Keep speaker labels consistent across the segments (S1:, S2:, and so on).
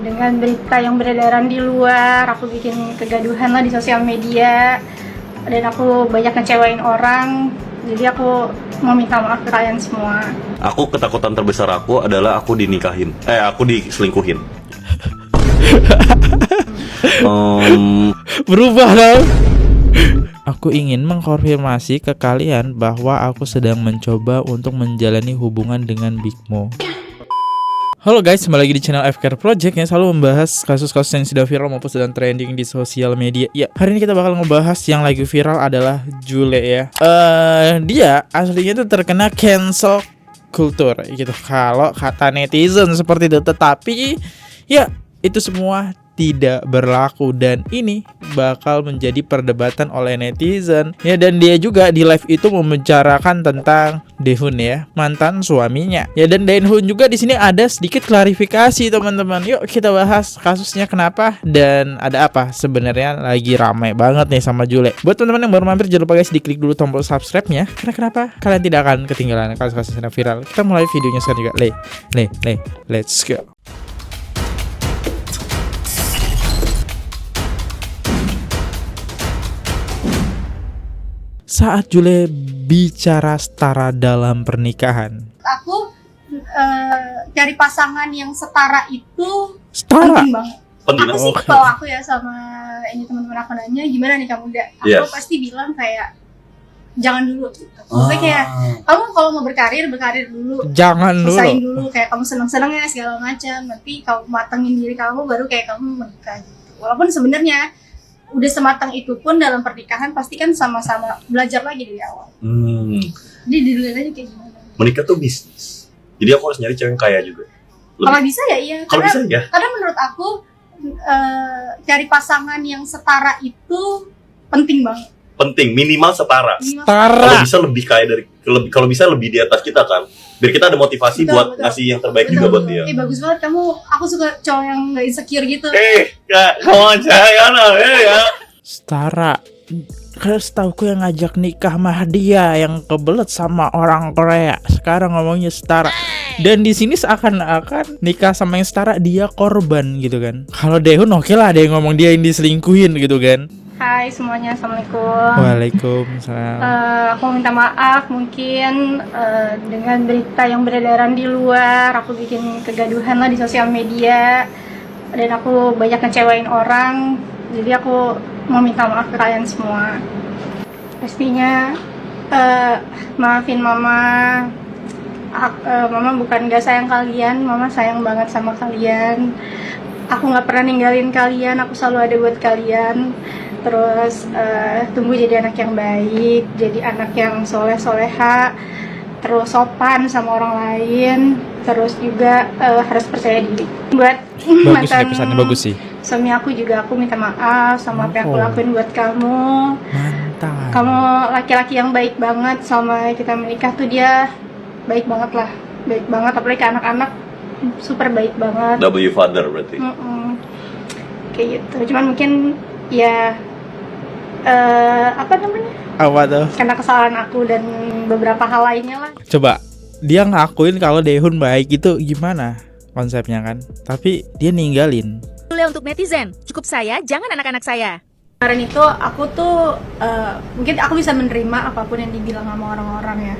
S1: Dengan berita yang beredaran di luar, aku bikin kegaduhan lah di sosial media dan aku banyak ngecewain orang. Jadi aku mau minta maaf ke kalian semua.
S2: Aku ketakutan terbesar aku adalah aku dinikahin. Aku diselingkuhin.
S3: Berubah dong. Aku ingin mengkonfirmasi ke kalian bahwa aku sedang mencoba untuk menjalani hubungan dengan Big Mo. Halo guys, kembali lagi di channel FKR Project yang selalu membahas kasus-kasus yang sudah viral maupun sedang trending di sosial media. Ya, hari ini kita bakal ngebahas yang lagi viral adalah Jule ya. Dia aslinya tuh terkena cancel culture gitu kalau kata netizen seperti itu. Tetapi ya itu semua tidak berlaku dan ini bakal menjadi perdebatan oleh netizen ya, dan dia juga di live itu membicarakan tentang Daehoon ya, mantan suaminya ya, dan Daehoon juga di sini ada sedikit klarifikasi teman-teman. Yuk kita bahas kasusnya kenapa dan ada apa sebenarnya lagi ramai banget nih sama Jule. Buat teman-teman yang baru mampir jangan lupa guys diklik dulu tombol subscribe-nya karena kenapa kalian tidak akan ketinggalan kasus-kasus yang viral. Kita mulai videonya sekarang juga. Let's go. Saat Jule bicara setara dalam pernikahan,
S1: Aku cari pasangan yang setara itu
S3: setara
S1: penting banget.
S2: Penting
S1: Aku sih
S3: Oke.
S1: kalau aku ya sama ini teman-teman aku nanya gimana nih kamu udah, aku
S2: Yes.
S1: pasti bilang kayak jangan dulu gitu. Maksudnya kayak kamu kalau mau berkarir dulu,
S3: jangan
S1: usahain
S3: dulu.
S1: dulu kayak kamu seneng-seneng ya segala macam. Nanti kamu matengin diri kamu baru kayak kamu menikah gitu. Walaupun sebenarnya udah sematang itu pun dalam pernikahan pasti kan sama-sama belajar lagi dari awal. Jadi dilihat aja kayak gimana.
S2: Menikah tuh bisnis. Jadi aku harus nyari cewek yang kaya juga.
S1: Kalau bisa ya iya.
S2: Kalau bisa ya.
S1: Karena menurut aku cari pasangan yang setara itu penting banget.
S2: Penting, minimal setara.
S1: Minimal
S2: Kalau
S3: Setara.
S2: bisa lebih kaya dari, kalau bisa lebih di atas kita kan. Biar kita ada motivasi
S1: Betul,
S2: buat
S1: betul.
S2: ngasih yang terbaik juga buat dia.
S1: bagus banget kamu. Aku suka cowok yang nggak insecure gitu.
S2: Kak, kamu aja ya.
S3: Setara. Karena setauku yang ngajak nikah mah dia yang kebelet sama orang Korea. Sekarang ngomongnya setara. Dan di sini seakan-akan nikah sama yang setara dia korban gitu kan. Kalau Daehoon oke lah, ada yang ngomong dia yang diselingkuhin gitu kan.
S1: Hai semuanya, assalamualaikum.
S3: Waalaikumsalam.
S1: Aku minta maaf mungkin dengan berita yang beredaran di luar, aku bikin kegaduhan lah di sosial media dan aku banyak ngecewain orang. Jadi aku mau minta maaf ke kalian semua. Pastinya maafin mama. Mama bukan gak sayang kalian, mama sayang banget sama kalian. Aku gak pernah ninggalin kalian, aku selalu ada buat kalian. Terus tumbuh jadi anak yang baik, jadi anak yang soleh-soleha, terus sopan sama orang lain, terus juga harus percaya diri. Buat
S3: Bagus nih pesannya, bagus sih.
S1: suami aku juga aku minta maaf sama apa yang aku
S3: Oh.
S1: lakuin buat kamu.
S3: Mantap.
S1: Kamu laki-laki yang baik banget, sama kita menikah tuh dia baik banget lah, baik banget, apalagi ke anak-anak super baik banget.
S2: W father berarti.
S1: Kayak gitu. Cuman mungkin ya apa namanya,
S3: Apa tuh?
S1: karena kesalahan aku dan beberapa hal lainnya lah.
S3: Coba dia ngakuin kalau Daehoon baik itu gimana konsepnya kan? Tapi dia ninggalin.
S4: Jule untuk netizen, cukup saya, jangan anak-anak saya.
S1: Kemarin itu aku tuh mungkin aku bisa menerima apapun yang dibilang sama orang-orang ya,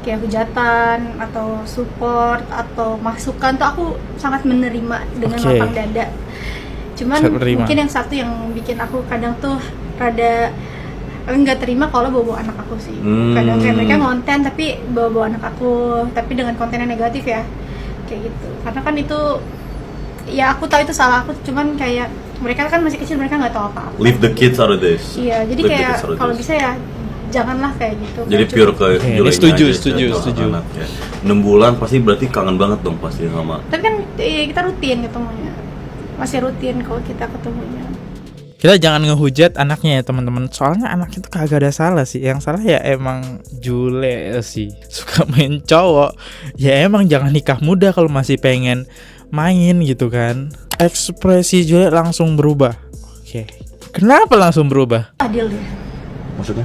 S1: kayak hujatan atau support atau masukan tuh aku sangat menerima dengan
S3: Oke.
S1: lapang dada. Cuman
S3: Sangat menerima.
S1: mungkin yang satu yang bikin aku kadang tuh rada nggak terima kalau bawa anak aku sih. Kadang kayak mereka ngonten tapi bawa anak aku, tapi dengan konten yang negatif ya, kayak gitu. Karena kan itu ya aku tahu itu salah aku, cuman kayak mereka kan masih kecil, mereka nggak tahu apa-apa.
S2: Leave the kids out of this.
S1: Iya, jadi
S2: Leave the
S1: kayak
S2: kids out of
S1: kalau
S2: this.
S1: bisa ya janganlah kayak gitu.
S2: Jadi
S1: Kayak
S2: pure
S1: cukup-
S2: ke
S3: Oke,
S2: Julenya
S3: setuju,
S2: aja,
S3: setuju,
S2: contoh
S3: setuju.
S2: anak, ya. 6 bulan pasti berarti kangen banget dong pasti sama.
S1: Tapi kan kita rutin ketemunya, masih rutin kalau kita ketemunya.
S3: Kita jangan ngehujat anaknya ya teman-teman. Soalnya anaknya tuh kagak ada salah sih. Yang salah ya emang Jule sih. Suka main cowok. Ya emang jangan nikah muda kalau masih pengen main gitu kan. Ekspresi Jule langsung berubah. Oke. Kenapa langsung berubah?
S1: Adil deh.
S2: Maksudnya?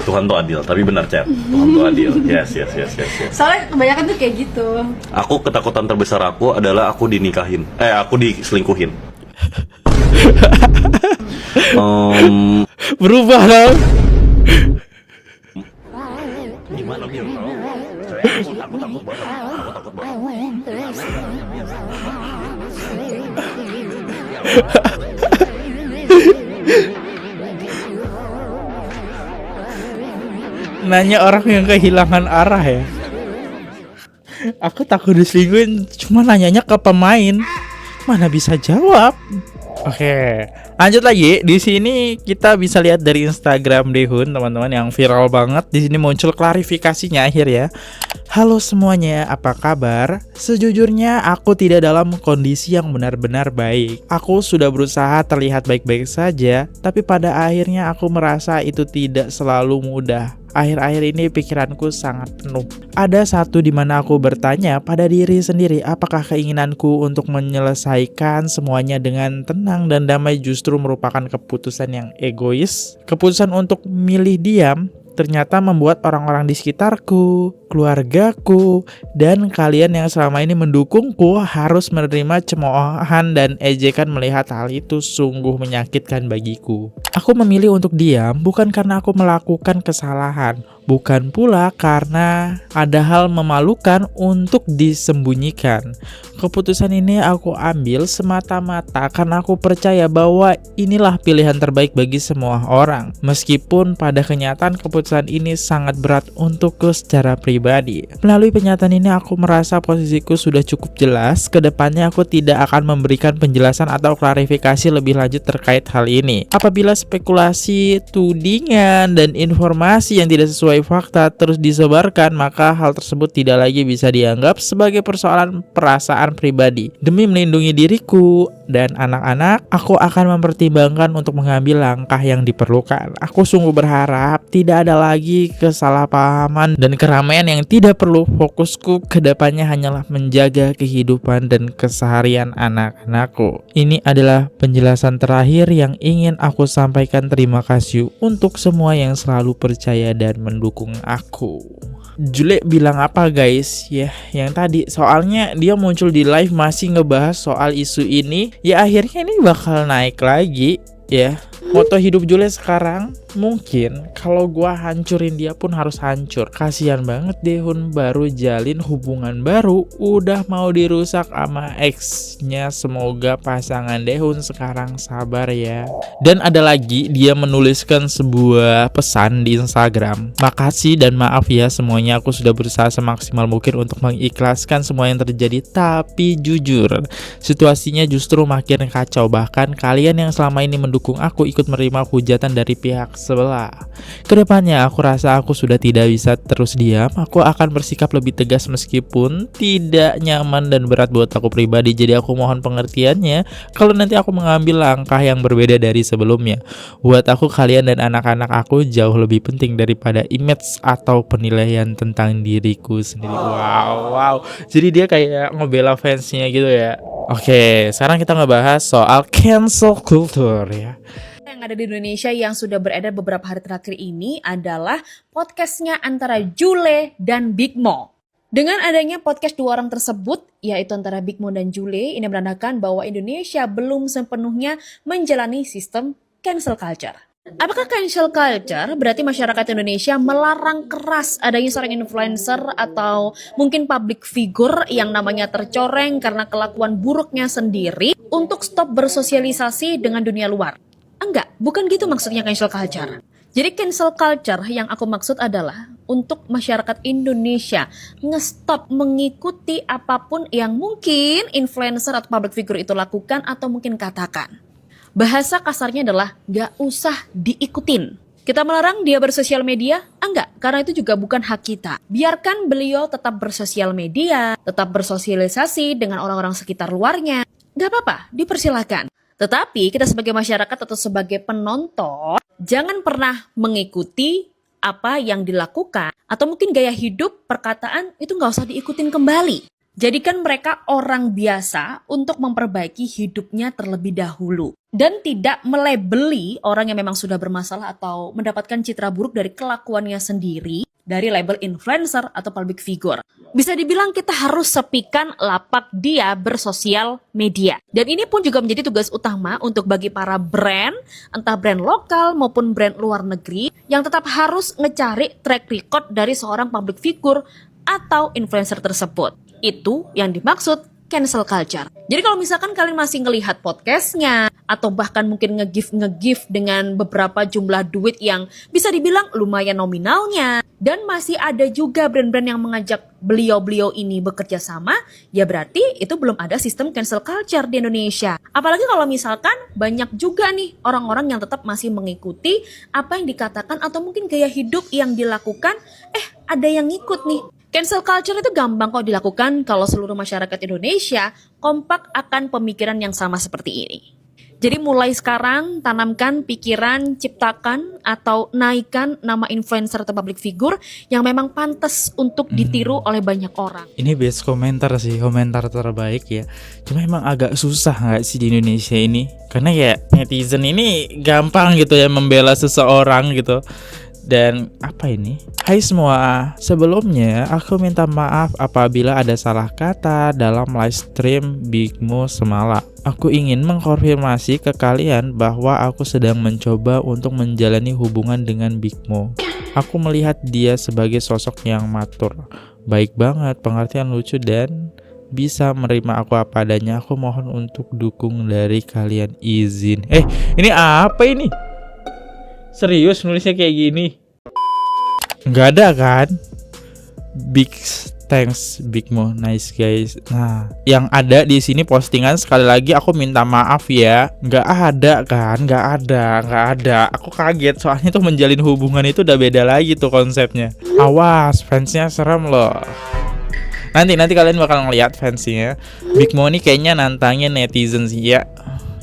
S2: Tuhan tuh adil, tapi benar chat. Tuhan tuh adil. Yes.
S1: Soalnya kebanyakan tuh kayak gitu.
S2: Aku ketakutan terbesar aku adalah aku dinikahin. Aku diselingkuhin.
S3: Berubah dong.
S2: Gimana Bil? Aku takut banget.
S3: Nanya orang yang kehilangan arah ya. Aku takut diselingkuhin, cuma nanyanya ke pemain. Mana bisa jawab. Oke, lanjut lagi. Di sini kita bisa lihat dari Instagram Dehun, teman-teman, yang viral banget. Di sini muncul klarifikasinya akhir ya. Halo semuanya, apa kabar? Sejujurnya aku tidak dalam kondisi yang benar-benar baik. Aku sudah berusaha terlihat baik-baik saja, tapi pada akhirnya aku merasa itu tidak selalu mudah. Akhir-akhir ini pikiranku sangat penuh. Ada satu di mana aku bertanya pada diri sendiri, apakah keinginanku untuk menyelesaikan semuanya dengan tenang dan damai justru merupakan keputusan yang egois? Keputusan untuk milih diam ternyata membuat orang-orang di sekitarku, keluargaku, dan kalian yang selama ini mendukungku harus menerima cemoohan dan ejekan. Melihat hal itu sungguh menyakitkan bagiku. Aku memilih untuk diam bukan karena aku melakukan kesalahan, bukan pula karena ada hal memalukan untuk disembunyikan. Keputusan ini aku ambil semata-mata karena aku percaya bahwa inilah pilihan terbaik bagi semua orang. Meskipun pada kenyataan keputusan ini sangat berat untukku secara pribadi. Melalui penyataan ini aku merasa posisiku sudah cukup jelas. Kedepannya aku tidak akan memberikan penjelasan atau klarifikasi lebih lanjut terkait hal ini. Apabila spekulasi, tudingan, dan informasi yang tidak sesuai fakta terus disebarkan, maka hal tersebut tidak lagi bisa dianggap sebagai persoalan perasaan pribadi. Demi melindungi diriku dan anak-anak, aku akan mempertimbangkan untuk mengambil langkah yang diperlukan. Aku sungguh berharap tidak ada lagi kesalahpahaman dan keramaian yang tidak perlu. Fokusku ke depannya hanyalah menjaga kehidupan dan keseharian anak-anakku. Ini adalah penjelasan terakhir yang ingin aku sampaikan. Terima kasih untuk semua yang selalu percaya dan mendukung aku. Jule bilang apa guys ya, yang tadi soalnya dia muncul di live masih ngebahas soal isu ini. Ya akhirnya ini bakal naik lagi ya. Moto hidup Jule sekarang, mungkin kalau gua hancurin dia pun harus hancur. Kasian banget Dehun baru jalin hubungan baru udah mau dirusak sama ex-nya. Semoga pasangan Dehun sekarang sabar ya. Dan ada lagi, dia menuliskan sebuah pesan di Instagram. Makasih dan maaf ya semuanya, aku sudah berusaha semaksimal mungkin untuk mengikhlaskan semua yang terjadi. Tapi jujur, situasinya justru makin kacau. Bahkan kalian yang selama ini mendukung aku ikut menerima hujatan dari pihak sebelah. Kedepannya aku rasa aku sudah tidak bisa terus diam. Aku akan bersikap lebih tegas meskipun tidak nyaman dan berat buat aku pribadi. Jadi aku mohon pengertiannya kalau nanti aku mengambil langkah yang berbeda dari sebelumnya. Buat aku, kalian dan anak-anak aku jauh lebih penting daripada image atau penilaian tentang diriku sendiri. Wow. Jadi dia kayak ngebela fansnya gitu ya. Oke, sekarang kita ngebahas soal cancel culture ya.
S4: Yang ada di Indonesia yang sudah beredar beberapa hari terakhir ini adalah podcastnya antara Jule dan Big Mo. Dengan adanya podcast dua orang tersebut, yaitu antara Big Mo dan Jule, ini menandakan bahwa Indonesia belum sepenuhnya menjalani sistem cancel culture. Apakah cancel culture berarti masyarakat Indonesia melarang keras adanya seorang influencer atau mungkin public figure yang namanya tercoreng karena kelakuan buruknya sendiri untuk stop bersosialisasi dengan dunia luar? Enggak, bukan gitu maksudnya cancel culture. Jadi cancel culture yang aku maksud adalah untuk masyarakat Indonesia ngestop mengikuti apapun yang mungkin influencer atau public figure itu lakukan atau mungkin katakan. Bahasa kasarnya adalah gak usah diikutin. Kita melarang dia bersosial media? Enggak, karena itu juga bukan hak kita. Biarkan beliau tetap bersosial media, tetap bersosialisasi dengan orang-orang sekitar luarnya. Gak apa-apa, dipersilakan. Tetapi kita sebagai masyarakat atau sebagai penonton, jangan pernah mengikuti apa yang dilakukan. Atau mungkin gaya hidup, perkataan, itu gak usah diikutin kembali. Jadikan mereka orang biasa untuk memperbaiki hidupnya terlebih dahulu. Dan tidak melabeli orang yang memang sudah bermasalah atau mendapatkan citra buruk dari kelakuannya sendiri dari label influencer atau public figure. Bisa dibilang kita harus sepikan lapak dia bersosial media. Dan ini pun juga menjadi tugas utama untuk bagi para brand, entah brand lokal maupun brand luar negeri, yang tetap harus ngecari track record dari seorang public figure atau influencer tersebut. Itu yang dimaksud cancel culture. Jadi kalau misalkan kalian masih ngelihat podcastnya atau bahkan mungkin nge-gift dengan beberapa jumlah duit yang bisa dibilang lumayan nominalnya, dan masih ada juga brand-brand yang mengajak beliau-beliau ini bekerja sama, ya berarti itu belum ada sistem cancel culture di Indonesia. Apalagi kalau misalkan banyak juga nih orang-orang yang tetap masih mengikuti apa yang dikatakan atau mungkin gaya hidup yang dilakukan, ada yang ngikut nih. Cancel culture itu gampang kok dilakukan kalau seluruh masyarakat Indonesia kompak akan pemikiran yang sama seperti ini. Jadi mulai sekarang tanamkan pikiran, ciptakan atau naikkan nama influencer atau public figure yang memang pantas untuk ditiru oleh banyak orang.
S3: Ini best komentar sih, komentar terbaik ya. Cuma emang agak susah nggak sih di Indonesia ini? Karena ya netizen ini gampang gitu ya membela seseorang gitu. Dan apa ini? Hai semua, sebelumnya aku minta maaf apabila ada salah kata dalam live stream Bigmo semalam. Aku ingin mengkonfirmasi ke kalian bahwa aku sedang mencoba untuk menjalani hubungan dengan Bigmo. Aku melihat dia sebagai sosok yang matur, baik banget, pengertian, lucu, dan bisa menerima aku apa adanya. Aku mohon untuk dukung dari kalian, izin. Ini apa ini? Serius nulisnya kayak gini? Nggak ada kan? Big thanks Bigmo, nice guys. Nah, yang ada di sini postingan sekali lagi aku minta maaf ya. Nggak ada kan? Nggak ada. Aku kaget soalnya tuh menjalin hubungan itu udah beda lagi tuh konsepnya. Awas, fansnya serem loh. Nanti kalian bakal ngeliat fansnya. Bigmo ini kayaknya nantangin netizen sih ya.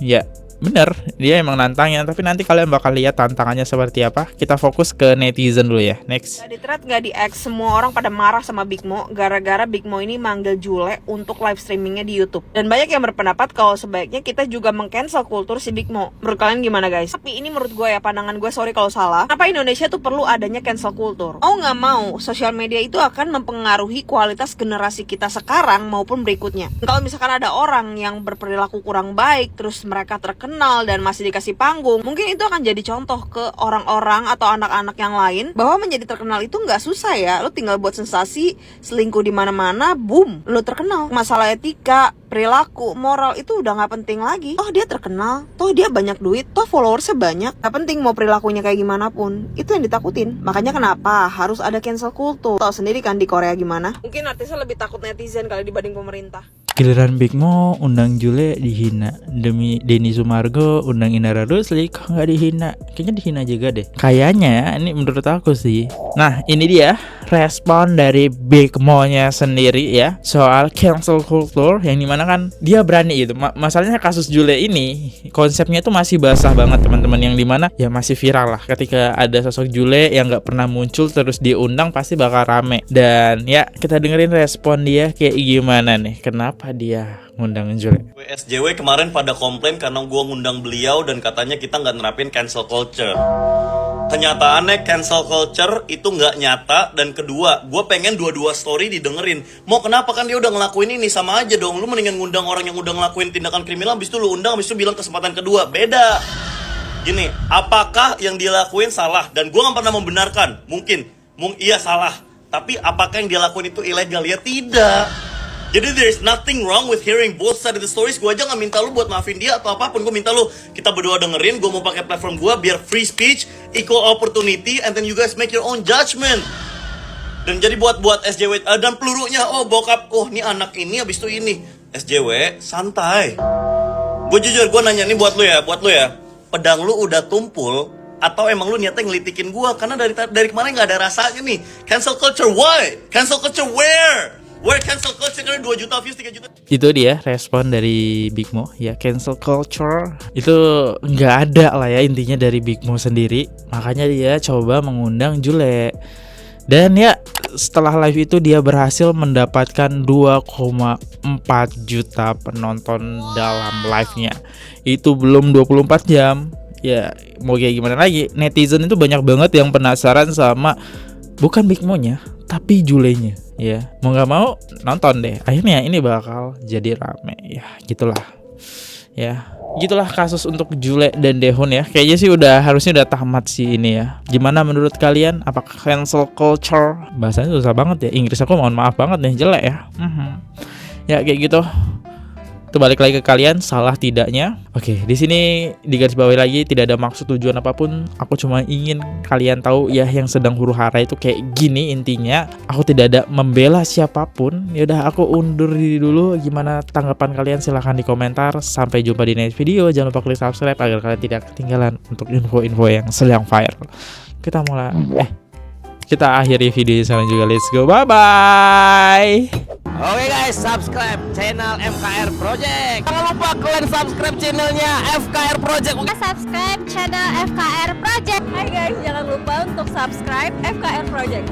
S3: Ya. Bener, dia emang nantangnya, tapi nanti kalian bakal lihat tantangannya seperti apa. Kita fokus ke netizen dulu ya, next.
S5: Gak di thread, gak di X, semua orang pada marah sama Bigmo gara-gara Bigmo ini manggil Jule untuk live streamingnya di YouTube. Dan banyak yang berpendapat kalau sebaiknya kita juga meng-cancel kultur si Bigmo. Menurut kalian gimana guys? Tapi ini menurut gue ya, pandangan gue, sorry kalau salah. Kenapa Indonesia tuh perlu adanya cancel kultur? Mau gak mau, sosial media itu akan mempengaruhi kualitas generasi kita sekarang maupun berikutnya. Kalau misalkan ada orang yang berperilaku kurang baik, terus mereka terkenal dan masih dikasih panggung, mungkin itu akan jadi contoh ke orang-orang atau anak-anak yang lain bahwa menjadi terkenal itu nggak susah ya. Lo tinggal buat sensasi, selingkuh di mana-mana, boom, lo terkenal. Masalah etika, perilaku, moral itu udah nggak penting lagi. Toh dia terkenal, toh dia banyak duit, toh followersnya banyak. Nggak penting mau perilakunya kayak gimana pun. Itu yang ditakutin. Makanya kenapa harus ada cancel culture? Tahu sendiri kan di Korea gimana? Mungkin artisnya lebih takut netizen kali dibanding pemerintah.
S3: Giliran Bigmo undang Jule dihina, demi Denny Sumargo undang Indra Rusli kok nggak dihina? Kayaknya dihina juga deh. Kayaknya ini menurut aku sih. Nah ini dia respon dari Bigmo-nya sendiri ya soal cancel culture, yang dimana kan dia berani gitu. Masalahnya kasus Jule ini konsepnya tuh masih basah banget teman-teman, yang dimana ya masih viral lah. Ketika ada sosok Jule yang nggak pernah muncul terus diundang pasti bakal rame. Dan ya kita dengerin respon dia kayak gimana nih, kenapa dia ngundang Jule.
S2: SJW kemarin pada komplain karena gue ngundang beliau dan katanya kita nggak nerapin cancel culture. Kenyataannya cancel culture itu nggak nyata, dan kedua, gue pengen dua-dua story didengerin. Mau kenapa, kan dia udah ngelakuin ini, sama aja dong. Lu mendingan ngundang orang yang udah ngelakuin tindakan kriminal, habis itu lu undang, habis itu bilang kesempatan kedua. Beda. Gini, apakah yang dia lakuin salah? Dan gue nggak pernah membenarkan. Mungkin iya salah. Tapi apakah yang dia lakuin itu ilegal? Ya tidak. Jadi there is nothing wrong with hearing both side of the stories. Gue aja gak minta lu buat maafin dia atau apapun. Gue minta lu, kita berdua dengerin. Gue mau pakai platform gue biar free speech, equal opportunity, and then you guys make your own judgment. Dan jadi buat SJW dan pelurunya, oh bokap, oh ini anak ini habis itu ini. SJW santai. Gue jujur, gue nanya nih buat lu ya. Pedang lu udah tumpul atau emang lu niatnya ngelitikin gue? Karena dari kemarin gak ada rasanya nih. Cancel culture why? Cancel culture where? Where cancel culture karena 2 juta views, 3 juta.
S3: Itu dia respon dari Bigmo ya, cancel culture itu nggak ada lah ya intinya dari Bigmo sendiri. Makanya dia coba mengundang Jule. Dan ya setelah live itu dia berhasil mendapatkan 2,4 juta penonton dalam live-nya. Itu belum 24 jam. Ya mau kayak gimana lagi, netizen itu banyak banget yang penasaran sama bukan Big Mo-nya tapi Julenya. Ya mau gak mau nonton deh. Akhirnya ini bakal jadi rame. Ya gitulah. Ya gitulah kasus untuk Jule dan Daehoon ya. Kayaknya sih harusnya udah tamat sih ini ya. Gimana menurut kalian? Apakah cancel culture? Bahasanya susah banget ya. Inggris aku mohon maaf banget nih, jelek ya. Ya kayak gitu. Itu balik lagi ke kalian, salah tidaknya. Oke, di sini digarisbawahi lagi, tidak ada maksud tujuan apapun. Aku cuma ingin kalian tahu ya yang sedang huru-hara itu kayak gini intinya. Aku tidak ada membela siapapun. Yaudah aku undur diri dulu. Gimana tanggapan kalian? Silahkan di komentar. Sampai jumpa di next video. Jangan lupa klik subscribe agar kalian tidak ketinggalan untuk info-info yang sedang viral. Kita akhiri video sekarang juga. Let's go. Bye-bye.
S6: Oke guys, subscribe channel FKR Project. Jangan lupa kalian subscribe channelnya FKR Project.
S7: Subscribe channel FKR Project. Hai guys, jangan lupa untuk subscribe FKR Project.